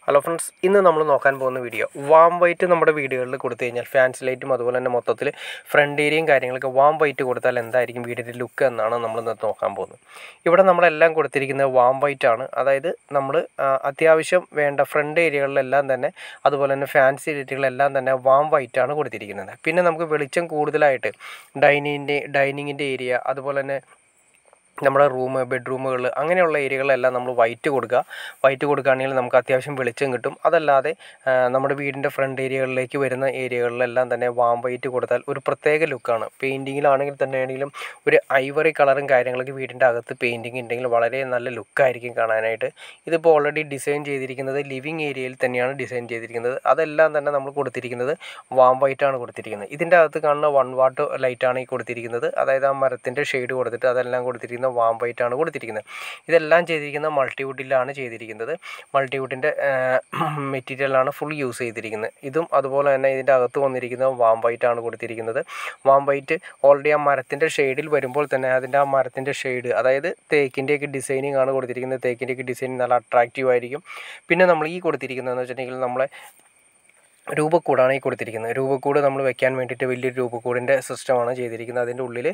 Hello friends, ഇന്ന് നമ്മൾ നോക്കാൻ പോകുന്ന വീഡിയോ വാം വൈറ്റ് നമ്മുടെ വീടുകളിൽ കൊടുത്തു കഴിഞ്ഞാൽ ഫാൻസി ലൈറ്റും അതുപോലെ തന്നെ മൊത്തത്തിൽ ഫ്രണ്ട് ഏരിയയും കാര്യങ്ങളൊക്കെ വാം വൈറ്റ് കൊടുത്താൽ എന്തായിരിക്കും വീടിൻ്റെ ലുക്ക് എന്നാണ് നമ്മൾ ഇന്ന് നോക്കാൻ പോകുന്നത്. ഇവിടെ നമ്മളെല്ലാം കൊടുത്തിരിക്കുന്നത് വാം വൈറ്റ് ആണ്. അതായത് നമ്മൾ അത്യാവശ്യം വേണ്ട ഫ്രണ്ട് ഏരിയകളിലെല്ലാം തന്നെ അതുപോലെ തന്നെ ഫാൻസി ലൈറ്റുകളെല്ലാം തന്നെ വാം വൈറ്റ് ആണ് കൊടുത്തിരിക്കുന്നത്. പിന്നെ നമുക്ക് വെളിച്ചം കൂടുതലായിട്ട് ഡൈനിങ്ങിൻ്റെ ഏരിയ അതുപോലെ തന്നെ നമ്മുടെ ബെഡ്റൂമുകൾ അങ്ങനെയുള്ള ഏരിയകളിലെല്ലാം നമ്മൾ വൈറ്റ് കൊടുക്കുകയാണെങ്കിൽ നമുക്ക് അത്യാവശ്യം വെളിച്ചം കിട്ടും. അതല്ലാതെ നമ്മുടെ വീടിൻ്റെ ഫ്രണ്ട് ഏരിയകളിലേക്ക് വരുന്ന ഏരിയകളിലെല്ലാം തന്നെ വാം വൈറ്റ് കൊടുത്താൽ ഒരു പ്രത്യേക ലുക്കാണ്. പെയിൻറ്റിങ്ങിലാണെങ്കിൽ തന്നെയാണെങ്കിലും ഒരു ഐവറി കളറും കാര്യങ്ങളൊക്കെ വീടിൻ്റെ അകത്ത് പെയിൻറ്റിങ് ഉണ്ടെങ്കിൽ വളരെ നല്ല ലുക്കായിരിക്കും കാണാനായിട്ട്. ഇതിപ്പോൾ ഓൾറെഡി ഡിസൈൻ ചെയ്തിരിക്കുന്നത് ലിവിങ് ഏരിയയിൽ തന്നെയാണ് ഡിസൈൻ ചെയ്തിരിക്കുന്നത്. അതെല്ലാം തന്നെ നമ്മൾ കൊടുത്തിരിക്കുന്നത് വാം വൈറ്റ് ആണ് കൊടുത്തിരിക്കുന്നത്. ഇതിൻ്റെ അകത്ത് കാണുന്ന 1 വാട്ട് ലൈറ്റാണ് ഈ കൊടുത്തിരിക്കുന്നത്. അതായത് ആ മരത്തിൻ്റെ ഷെയ്ഡ് കൊടുത്തിട്ട് അതെല്ലാം കൊടുത്തിരിക്കുന്നത് വാം വൈറ്റ് ആണ് കൊടുത്തിരിക്കുന്നത്. ഇതെല്ലാം ചെയ്തിരിക്കുന്നത് മൾട്ടിവുഡിലാണ് ചെയ്തിരിക്കുന്നത്. മൾട്ടിവുഡിൻ്റെ മെറ്റീരിയലാണ് ഫുൾ യൂസ് ചെയ്തിരിക്കുന്നത്. ഇതും അതുപോലെ തന്നെ ഇതിൻ്റെ അകത്ത് വന്നിരിക്കുന്നത് വാം വൈറ്റ് ആണ് കൊടുത്തിരിക്കുന്നത്. വാം വൈറ്റ് ഓൾറെഡി ആ മരത്തിൻ്റെ ഷെയ്ഡിൽ വരുമ്പോൾ തന്നെ അതിൻ്റെ ആ മരത്തിൻ്റെ ഷെയ്ഡ്, അതായത് തേക്കിൻ്റെയൊക്കെ ഡിസൈനിങ് ആണ് കൊടുത്തിരിക്കുന്നത്. തേക്കിൻ്റെയൊക്കെ ഡിസൈനിങ് നല്ല അട്രാക്റ്റീവ് ആയിരിക്കും. പിന്നെ നമ്മൾ ഈ കൊടുത്തിരിക്കുന്നതെന്ന് വെച്ചിട്ടുണ്ടെങ്കിൽ നമ്മളെ രൂപക്കൂടാണ് ഈ കൊടുത്തിരിക്കുന്നത്. രൂപക്കൂട് നമ്മൾ വെക്കാൻ വേണ്ടിയിട്ട് വലിയൊരു രൂപക്കൂടിൻ്റെ സിസ്റ്റമാണ് ചെയ്തിരിക്കുന്നത്. അതിൻ്റെ ഉള്ളിൽ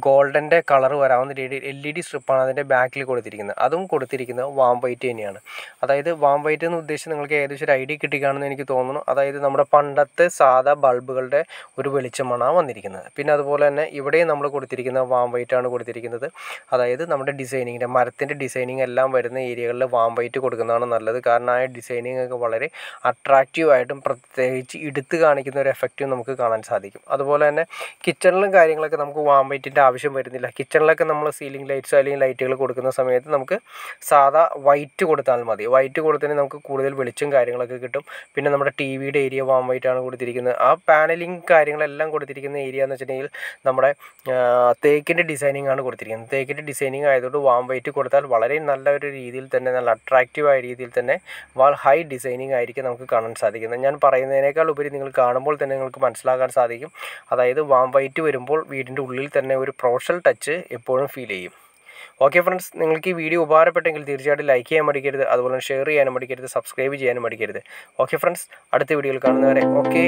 ഗോൾഡൻ്റെ കളർ വരാവുന്ന രീതിയിൽ LED സ്ട്രിപ്പാണ് അതിൻ്റെ ബാക്കിൽ കൊടുത്തിരിക്കുന്നത്. അതും കൊടുത്തിരിക്കുന്നത് വാം വൈറ്റ് തന്നെയാണ്. അതായത് വാം വൈറ്റ് എന്ന് ഉദ്ദേശിച്ച് നിങ്ങൾക്ക് ഏകദേശം ഒരു ഐഡിയ കിട്ടിക്കാണെന്ന് എനിക്ക് തോന്നുന്നു. അതായത് നമ്മുടെ പണ്ടത്തെ സാധാ ബൾബുകളുടെ ഒരു വെളിച്ചമാണ് വന്നിരിക്കുന്നത്. പിന്നെ അതുപോലെ തന്നെ ഇവിടെയും നമ്മൾ കൊടുത്തിരിക്കുന്ന വാം വൈറ്റ് ആണ് കൊടുത്തിരിക്കുന്നത്. അതായത് നമ്മുടെ ഡിസൈനിങ്ങിൻ്റെ മരത്തിൻ്റെ ഡിസൈനിങ് എല്ലാം വരുന്ന ഏരിയകളിൽ വാം വൈറ്റ് കൊടുക്കുന്നതാണ് നല്ലത്. കാരണം ആ ഡിസൈനിങ് ഒക്കെ വളരെ അട്രാക്റ്റീവായിട്ടും പ്രത്യേകിച്ച് എടുത്ത് കാണിക്കുന്ന ഒരു എഫക്റ്റും നമുക്ക് കാണാൻ സാധിക്കും. അതുപോലെ തന്നെ കിച്ചണിലും കാര്യങ്ങളൊക്കെ നമുക്ക് വാം വൈറ്റിൻ്റെ ആവശ്യം വരുന്നില്ല. കിച്ചണിലൊക്കെ നമ്മൾ സീലിംഗ് ലൈറ്റ്സോ അല്ലെങ്കിൽ ലൈറ്റുകൾ കൊടുക്കുന്ന സമയത്ത് നമുക്ക് സാധാ വൈറ്റ് കൊടുത്താൽ മതി. വൈറ്റ് കൊടുത്തതിന് നമുക്ക് കൂടുതൽ വെളിച്ചം കാര്യങ്ങളൊക്കെ കിട്ടും. പിന്നെ നമ്മുടെ ടിവിയുടെ ഏരിയ വാം വൈറ്റ് ആണ് കൊടുത്തിരിക്കുന്നത്. ആ പാനലിങ് കാര്യങ്ങളെല്ലാം കൊടുത്തിരിക്കുന്ന ഏരിയ എന്ന് വെച്ചിട്ടുണ്ടെങ്കിൽ നമ്മുടെ തേക്കിൻ്റെ ഡിസൈനിങ് ആണ് കൊടുത്തിരിക്കുന്നത്. തേക്കിൻ്റെ ഡിസൈനിങ് ആയതുകൊണ്ട് വാം വൈറ്റ് കൊടുത്താൽ വളരെ നല്ല ഒരു രീതിയിൽ തന്നെ, നല്ല അട്രാക്റ്റീവായ രീതിയിൽ തന്നെ ഹൈ ഡിസൈനിങ് ആയിരിക്കും നമുക്ക് കാണാൻ സാധിക്കുന്നത്. ഞാൻ പറയുന്നതിനേക്കാൾ ഉപരി നിങ്ങൾ കാണുമ്പോൾ തന്നെ നിങ്ങൾക്ക് മനസ്സിലാക്കാൻ സാധിക്കും. അതായത് വാം വൈറ്റ് വരുമ്പോൾ വീടിൻ്റെ ഉള്ളിൽ തന്നെ ഒരു പ്രൊഫഷണൽ ടച്ച് എപ്പോഴും ഫീൽ ചെയ്യും. ഓക്കെ ഫ്രണ്ട്സ്, നിങ്ങൾക്ക് ഈ വീഡിയോ ഉപകാരപ്പെട്ടെങ്കിൽ തീർച്ചയായിട്ടും ലൈക്ക് ചെയ്യാൻ മടിക്കരുത്. അതുപോലെ ഷെയർ ചെയ്യാനും മടിക്കരുത്. സബ്സ്ക്രൈബ് ചെയ്യാനും മടിക്കരുത്. ഓക്കെ ഫ്രണ്ട്സ്, അടുത്ത വീഡിയോയിൽ കാണുന്നവരെ ഓക്കെ.